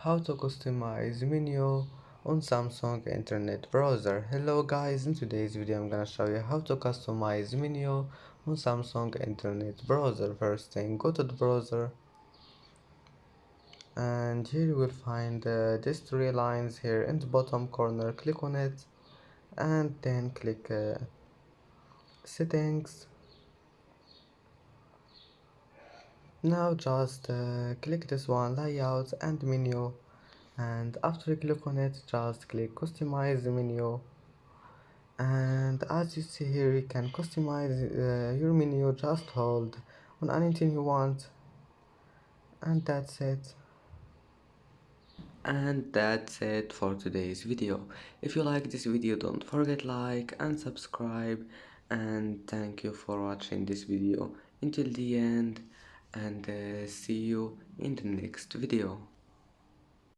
how to customize menu on Samsung internet browser. Hello guys, in today's video I'm gonna show you how to customize menu on Samsung internet browser. First thing, go to the browser and here you will find these three lines here in the bottom corner. Click on it and then click settings. Now just click this one, layout and menu, and after you click on it just click customize the menu, and as you see here you can customize your menu. Just hold on anything you want, and that's it. And that's it for today's video. If you like this video, don't forget like and subscribe, and thank you for watching this video until the end, and see you in the next video.